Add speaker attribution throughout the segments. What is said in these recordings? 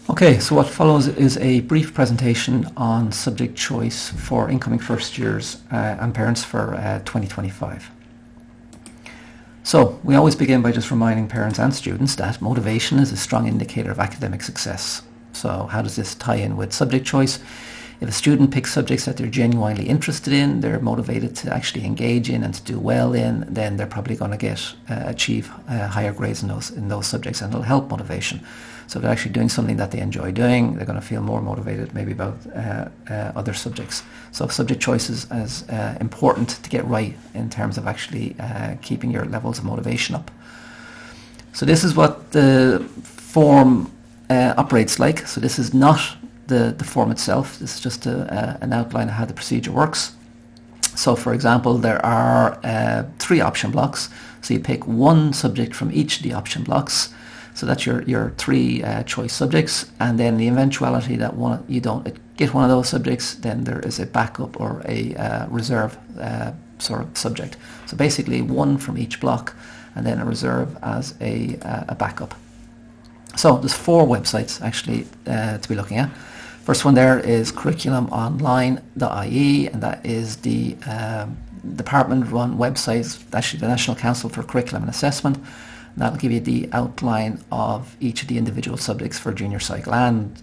Speaker 1: Okay, so what follows is a brief presentation on subject choice for incoming first years and parents for 2025. So we always begin by just reminding parents and students that motivation is a strong indicator of academic success. So how does this tie in with subject choice? If a student picks subjects that they're genuinely interested in, they're motivated to actually engage in and to do well in, then they're probably going to achieve higher grades in those subjects, and it'll help motivation. So if they're actually doing something that they enjoy doing, they're going to feel more motivated maybe about other subjects. So subject choice is important to get right in terms of actually keeping your levels of motivation up. So this is what the form operates like. So this is not the form itself. This is just an outline of how the procedure works. So for example, there are 3 option blocks. So you pick one subject from each of the option blocks. So that's your 3 choice subjects, and then the eventuality that you don't get one of those subjects, then there is a backup or a reserve sort of subject. So basically 1 from each block, and then a reserve as a backup. So there's 4 websites actually to be looking at. First one there is curriculumonline.ie, and that is the department-run website, actually the National Council for Curriculum and Assessment. That'll give you the outline of each of the individual subjects for junior cycle and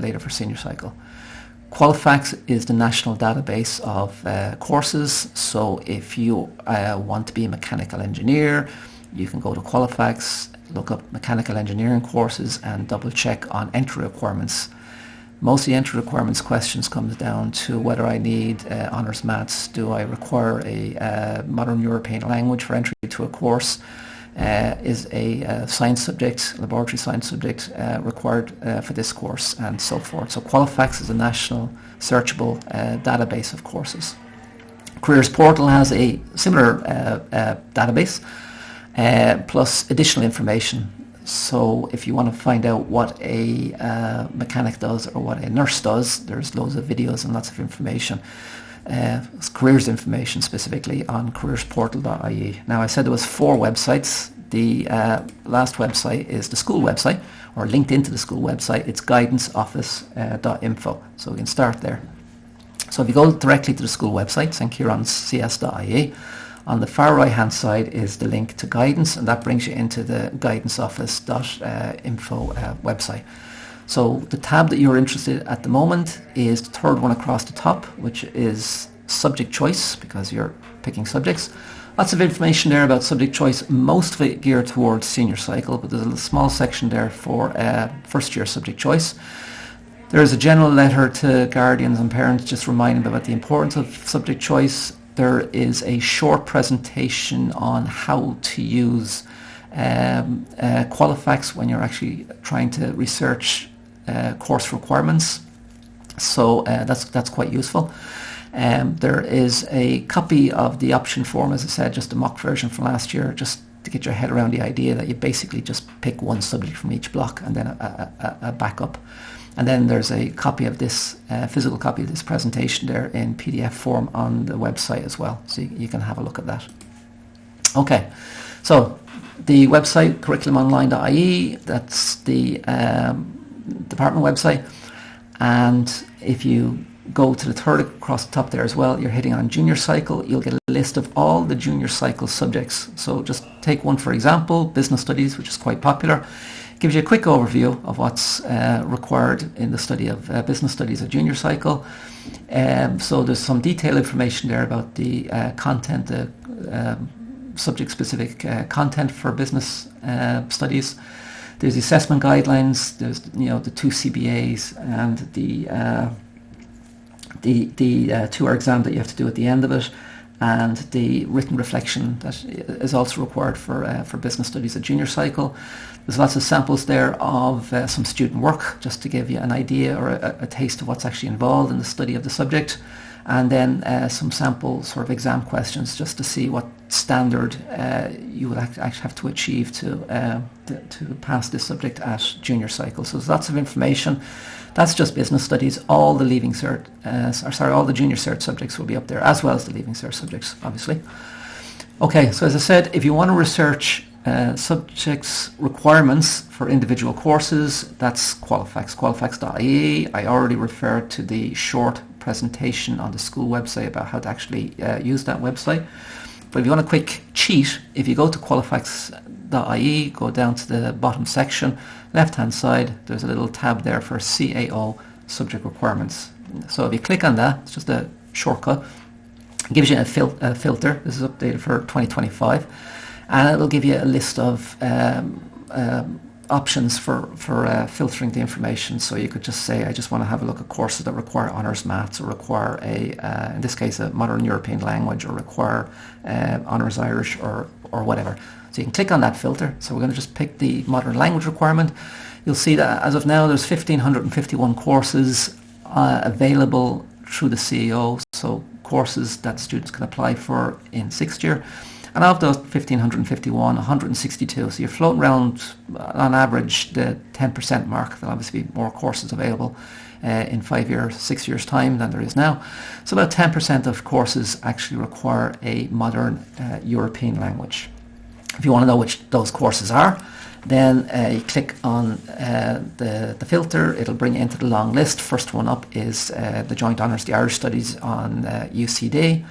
Speaker 1: later for senior cycle. Qualifax is the national database of courses. So if you want to be a mechanical engineer, you can go to Qualifax, look up mechanical engineering courses and double check on entry requirements. Most of the entry requirements questions comes down to whether I need honours maths, do I require a modern European language for entry to a course, is a science subject, laboratory science subject required for this course, and so forth. So Qualifax is a national searchable database of courses. Careers Portal has a similar database plus additional information. So if you want to find out what a mechanic does or what a nurse does, there's loads of videos and lots of information. Careers information specifically on careersportal.ie. Now I said there was 4 websites. The last website is the school website, or linked into the school website. It's guidanceoffice.info. So we can start there. So if you go directly to the school website, St.Ciarán.cs.ie, on the far right hand side is the link to guidance, and that brings you into the guidanceoffice.info website. So the tab that you're interested in at the moment is the 3rd one across the top, which is subject choice, because you're picking subjects. Lots of information there about subject choice, most of it geared towards senior cycle, but there's a small section there for first year subject choice. There is a general letter to guardians and parents just reminding them about the importance of subject choice. There is a short presentation on how to use Qualifax when you're actually trying to research course requirements, so that's quite useful. There is a copy of the option form, as I said, just a mock version from last year, just to get your head around the idea that you basically just pick one subject from each block and then a backup. And then there's a copy of this, physical copy of this presentation there in PDF form on the website as well, so you can have a look at that. Okay, so the website, curriculumonline.ie, that's the department website, and if you go to the 3rd across the top there as well, you're hitting on junior cycle. You'll get a list of all the junior cycle subjects. So just take one for example, business studies, which is quite popular. It gives you a quick overview of what's required in the study of business studies at junior cycle. So there's some detailed information there about the content, the subject-specific content for business studies. There's the assessment guidelines. There's the 2 CBAs and the 2-hour exam that you have to do at the end of it, and the written reflection that is also required for business studies at junior cycle. There's lots of samples there of some student work, just to give you an idea or a taste of what's actually involved in the study of the subject, and then some sample sort of exam questions just to see what standard you would actually have to achieve to pass this subject at junior cycle. So there's lots of information. That's just business studies. All the leaving cert, all the junior cert subjects will be up there, as well as the leaving cert subjects, obviously. Okay, so as I said, if you want to research subjects requirements for individual courses, that's Qualifax, qualifax.ie. I already referred to the short presentation on the school website about how to actually use that website. But if you want a quick cheat, if you go to qualifax.ie, go down to the bottom section, left-hand side, there's a little tab there for CAO subject requirements. So if you click on that, it's just a shortcut. It gives you a filter. This is updated for 2025. And it'll give you a list of options for filtering the information. So you could just say, I just want to have a look at courses that require honours maths, or require in this case, a modern European language, or require honours Irish, or whatever. So you can click on that filter. So we're going to just pick the modern language requirement. You'll see that as of now, there's 1,551 courses available through the CEO. So courses that students can apply for in sixth year. And of those 1,551, 162, so you're floating around on average the 10% mark. There'll obviously be more courses available in 5 years, 6 years' time than there is now. So about 10% of courses actually require a modern European language. If you want to know which those courses are, then you click on the filter. It'll bring you into the long list. First one up is the Joint Honours, the Irish Studies on UCD.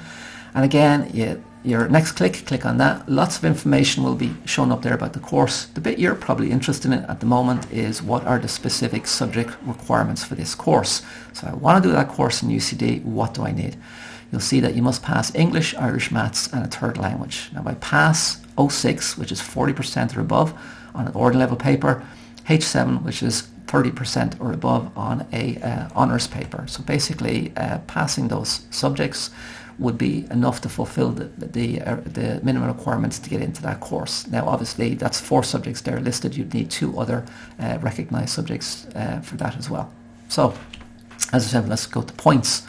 Speaker 1: And again, your next click on that. Lots of information will be shown up there about the course. The bit you're probably interested in at the moment is what are the specific subject requirements for this course. So I want to do that course in UCD. What do I need? You'll see that you must pass English, Irish, maths and a third language. Now by pass 06, which is 40% or above on an ordinary level paper, H7, which is 30% or above on a honours paper. So basically passing those subjects would be enough to fulfill the minimum requirements to get into that course. Now obviously that's 4 subjects there listed. You'd need 2 other recognised subjects for that as well. So as I said, let's go to points.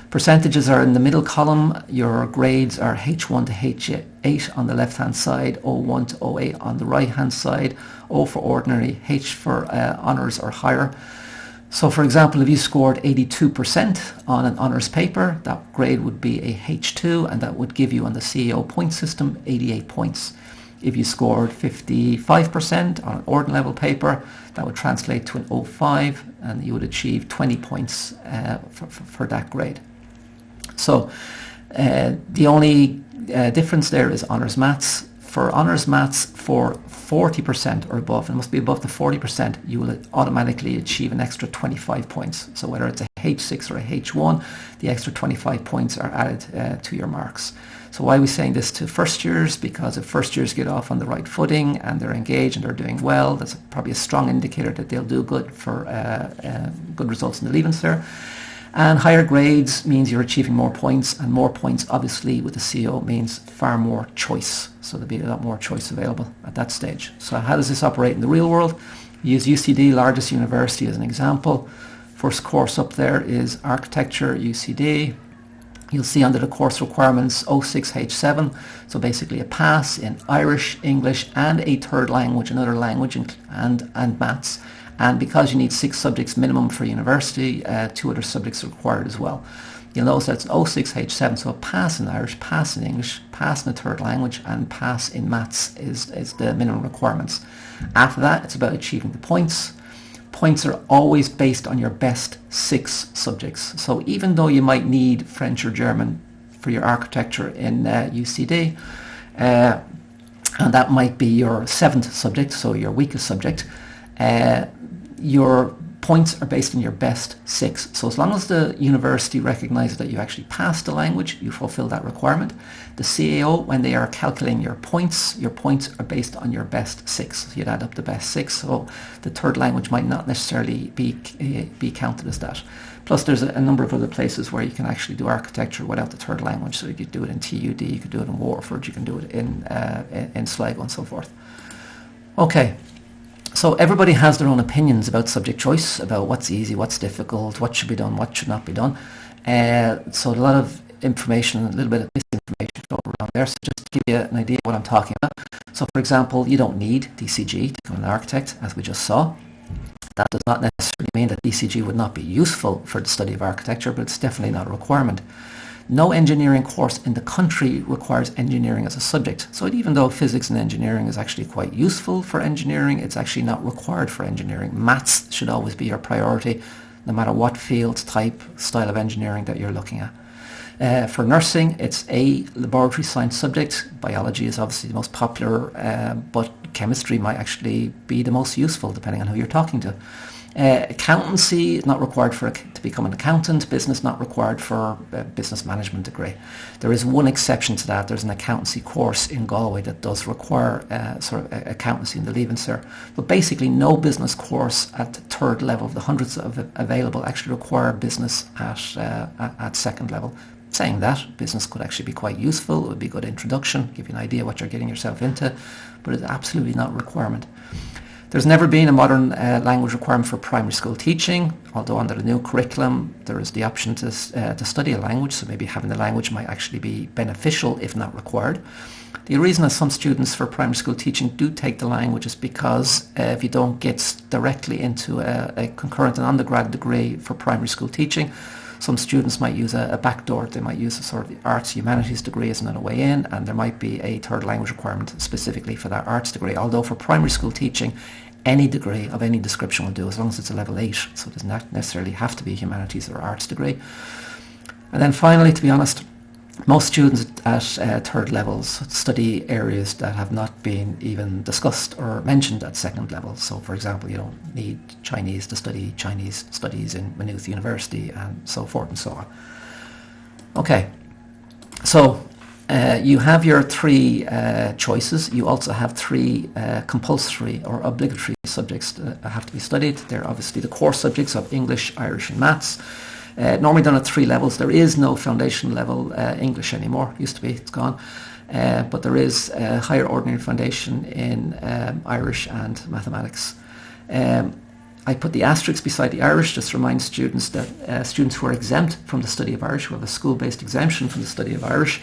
Speaker 1: Percentages are in the middle column. Your grades are H1 to H8 on the left hand side, O1 to 08 on the right hand side, O for ordinary, H for honours or higher. So for example, if you scored 82% on an honours paper, that grade would be a H2, and that would give you on the CEO point system 88 points. If you scored 55% on an ordinary level paper, that would translate to an 05, and you would achieve 20 points for that grade. So the only difference there is honours maths. For honours maths for 40% or above, it must be above the 40%, you will automatically achieve an extra 25 points. So whether it's a H6 or a H1, the extra 25 points are added to your marks. So why are we saying this to first years? Because if first years get off on the right footing and they're engaged and they're doing well, that's probably a strong indicator that they'll do good for good results in the Leaving Cert. And higher grades means you're achieving more points, and more points obviously with the CO means far more choice. So there'll be a lot more choice available at that stage. So how does this operate in the real world? Use UCD, largest university, as an example. First course up there is Architecture, UCD. You'll see under the course requirements 06H7, so basically a pass in Irish, English and a third language, another language, and maths. And because you need 6 subjects minimum for university, 2 other subjects are required as well. You'll notice that's 06H7, so a pass in Irish, pass in English, pass in a third language and pass in maths is the minimum requirements. After that, it's about achieving the points. Points are always based on your best 6 subjects. So even though you might need French or German for your architecture in UCD, and that might be your 7th subject, so your weakest subject, your points are based on your best 6. So as long as the university recognises that you actually passed the language, you fulfil that requirement. The CAO, when they are calculating your points are based on your best 6. So you'd add up the best 6. So the third language might not necessarily be counted as that. Plus there's a number of other places where you can actually do architecture without the third language. So you could do it in TUD, you could do it in Waterford, you can do it in Sligo and so forth. Okay. So everybody has their own opinions about subject choice, about what's easy, what's difficult, what should be done, what should not be done. So a lot of information, a little bit of misinformation around there. So just to give you an idea of what I'm talking about. So for example, you don't need DCG to become an architect, as we just saw. That does not necessarily mean that DCG would not be useful for the study of architecture, but it's definitely not a requirement. No engineering course in the country requires engineering as a subject. So even though physics and engineering is actually quite useful for engineering, it's actually not required for engineering. Maths should always be your priority, no matter what field, type, style of engineering that you're looking at. For nursing, it's a laboratory science subject. Biology is obviously the most popular, but chemistry might actually be the most useful, depending on who you're talking to. Accountancy is not required to become an accountant. Business not required for a business management degree. There is one exception to that. There's an accountancy course in Galway that does require sort of accountancy in the Leaving Cert. But basically no business course at third level of the hundreds of available actually require business at second level. Saying that, business could actually be quite useful. It would be a good introduction, give you an idea what you're getting yourself into, but it's absolutely not a requirement. There's never been a modern language requirement for primary school teaching, although under the new curriculum there is the option to study a language, so maybe having the language might actually be beneficial if not required. The reason that some students for primary school teaching do take the language is because if you don't get directly into a concurrent and undergrad degree for primary school teaching, some students might use a backdoor. They might use a sort of arts humanities degree as another way in, and there might be a third language requirement specifically for that arts degree. Although for primary school teaching, any degree of any description will do, as long as it's a level 8, so it does not necessarily have to be a humanities or arts degree. And then finally, to be honest, most students at third levels study areas that have not been even discussed or mentioned at second level. So for example, you don't need Chinese to study Chinese studies in Maynooth University and so forth and so on. Okay, so you have your 3 choices. You also have 3 compulsory or obligatory subjects that have to be studied. They're obviously the core subjects of English, Irish and Maths. Normally done at 3 levels. There is no foundation level English anymore. Used to be, it's gone. But there is a higher ordinary foundation in Irish and mathematics. I put the asterisk beside the Irish just to remind students that students who are exempt from the study of Irish, who have a school-based exemption from the study of Irish,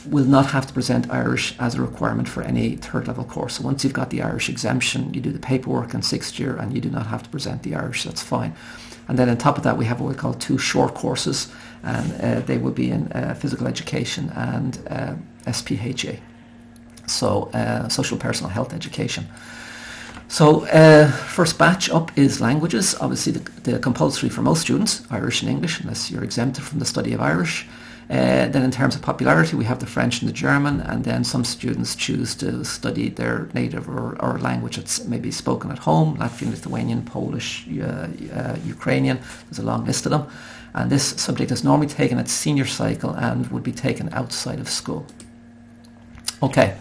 Speaker 1: will not have to present Irish as a requirement for any third level course. So once you've got the Irish exemption, you do the paperwork in 6th year and you do not have to present the Irish. That's fine. And then on top of that, we have what we call 2 short courses, and they will be in physical education and SPHA, so social personal health education. So first batch up is languages. Obviously the compulsory for most students, Irish and English, unless you're exempted from the study of Irish. Then in terms of popularity, we have the French and the German, and then some students choose to study their native or language that's maybe spoken at home, Latvian, Lithuanian, Polish, Ukrainian. There's a long list of them. And this subject is normally taken at senior cycle and would be taken outside of school. Okay.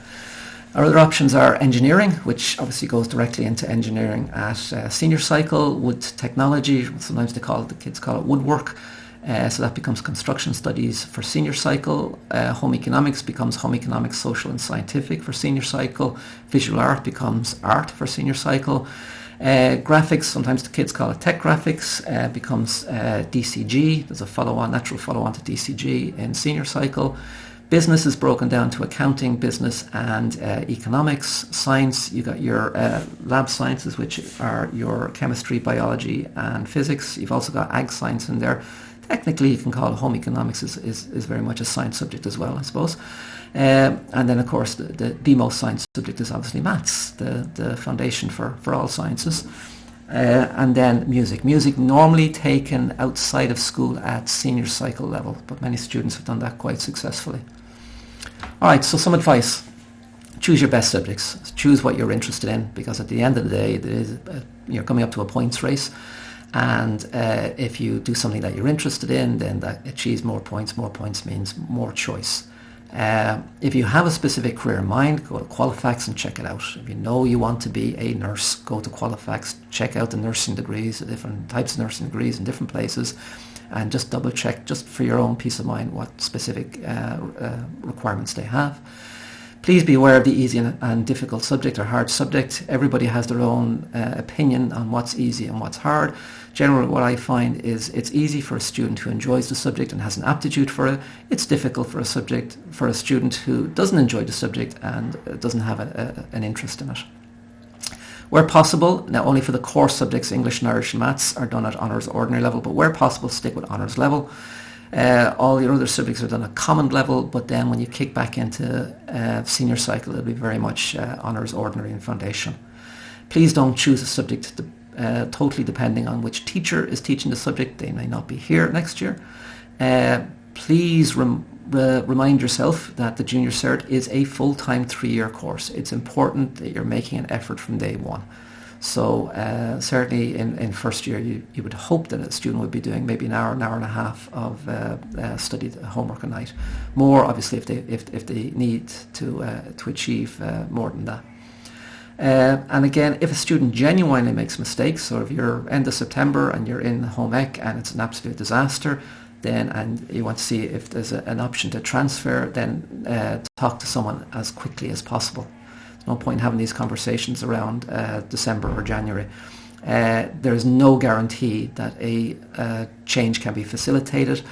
Speaker 1: Our other options are engineering, which obviously goes directly into engineering at senior cycle, wood technology, sometimes the kids call it woodwork. So that becomes construction studies for senior cycle. Home economics becomes home economics, social and scientific for senior cycle. Visual art becomes art for senior cycle. Graphics, sometimes the kids call it tech graphics, becomes DCG. There's a natural follow-on to DCG in senior cycle. Business is broken down to accounting, business and economics. Science, you got your lab sciences, which are your chemistry, biology and physics. You've also got ag science in there. Technically, you can call it home economics is very much a science subject as well, I suppose. And then, of course, the most science subject is obviously maths, the foundation for all sciences. And then music. Music normally taken outside of school at senior cycle level, but many students have done that quite successfully. All right, so some advice. Choose your best subjects. Choose what you're interested in, because at the end of the day, you're coming up to a points race. And if you do something that you're interested in, then that achieves more points. More points means more choice. If you have a specific career in mind, go to Qualifax and check it out. If you know you want to be a nurse, go to Qualifax, check out the nursing degrees, the different types of nursing degrees in different places, and just double check, just for your own peace of mind, what specific requirements they have. Please be aware of the easy and difficult subject or hard subject. Everybody has their own opinion on what's easy and what's hard. Generally, what I find is it's easy for a student who enjoys the subject and has an aptitude for it. It's difficult for a student who doesn't enjoy the subject and doesn't have an interest in it. Where possible, now only for the core subjects, English and Irish and Maths are done at honours ordinary level, but where possible, stick with honours level. All your other subjects are done at common level, but then when you kick back into senior cycle, it'll be very much honours, ordinary and foundation. Please don't choose a subject totally depending on which teacher is teaching the subject. They may not be here next year. Please remind yourself that the Junior Cert is a full-time 3-year course. It's important that you're making an effort from day one. So certainly in first year you would hope that a student would be doing maybe an hour and a half of study homework a night. More obviously if they need to achieve more than that. And again, if a student genuinely makes mistakes, so if you're end of September and you're in home ec and it's an absolute disaster, then and you want to see if there's an option to transfer, then talk to someone as quickly as possible. There's no point in having these conversations around December or January. There's no guarantee that a change can be facilitated.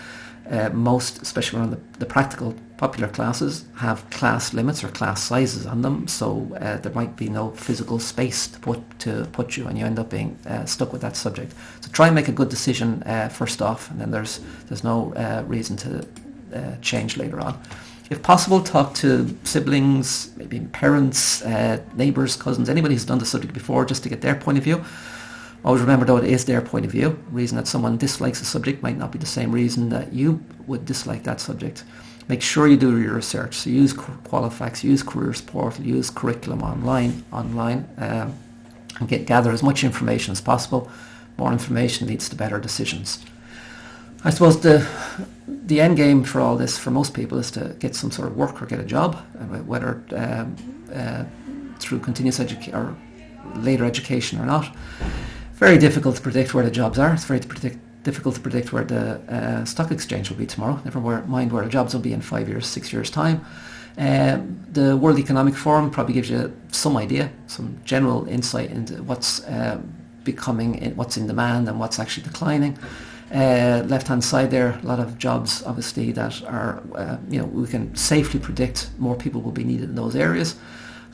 Speaker 1: Most, especially around the practical popular classes, have class limits or class sizes on them, so there might be no physical space to put you, and you end up being stuck with that subject. So try and make a good decision first off, and then there's no reason to change later on. If possible, talk to siblings, maybe parents, neighbours, cousins, anybody who's done the subject before, just to get their point of view. Always remember, though, it is their point of view. The reason that someone dislikes a subject might not be the same reason that you would dislike that subject. Make sure you do your research. So use Qualifax, use Careers Portal, use curriculum online, and gather as much information as possible. More information leads to better decisions. I suppose the end game for all this, for most people, is to get some sort of work or get a job, whether through continuous education or later education or not. Very difficult to predict where the jobs are. It's very difficult to predict where the stock exchange will be tomorrow. Never mind where the jobs will be in 5 years, 6 years' time. The World Economic Forum probably gives you some idea, some general insight into what's what's in demand and what's actually declining. Left-hand side there, a lot of jobs obviously that are, we can safely predict more people will be needed in those areas.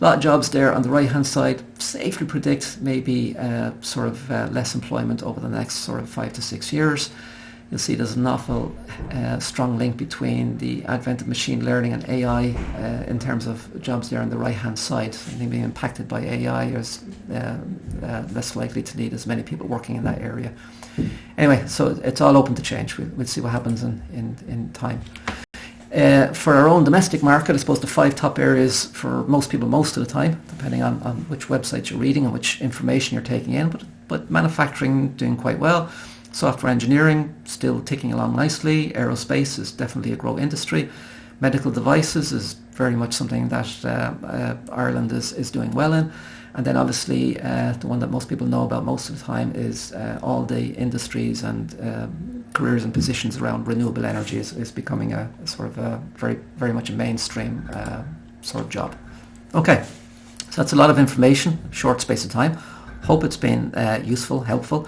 Speaker 1: A lot of jobs there on the right-hand side, safely predict maybe less employment over the next sort of 5 to 6 years. You'll see there's an awful strong link between the advent of machine learning and AI in terms of jobs there on the right-hand side. Anything being impacted by AI is less likely to need as many people working in that area. Anyway, so it's all open to change. We'll see what happens in time. For our own domestic market, I suppose the 5 top areas for most people most of the time, depending on which websites you're reading and which information you're taking in, but manufacturing doing quite well. Software engineering still ticking along nicely. Aerospace is definitely a growth industry. Medical devices is very much something that Ireland is doing well in. And then obviously the one that most people know about most of the time is all the industries and careers and positions around renewable energy is becoming a sort of a very, very much a mainstream sort of job. Okay, so that's a lot of information, short space of time. Hope it's been useful, helpful.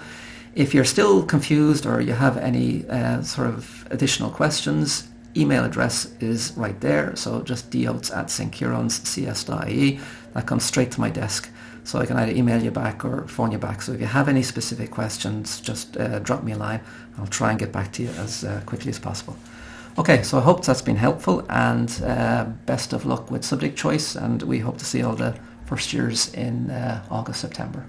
Speaker 1: If you're still confused or you have any sort of additional questions, email address is right there. So just dotes@stciaranscs.ie. That comes straight to my desk. So I can either email you back or phone you back. So if you have any specific questions, just drop me a line. I'll try and get back to you as quickly as possible. Okay, so I hope that's been helpful, and best of luck with subject choice, and we hope to see all the first years in August, September.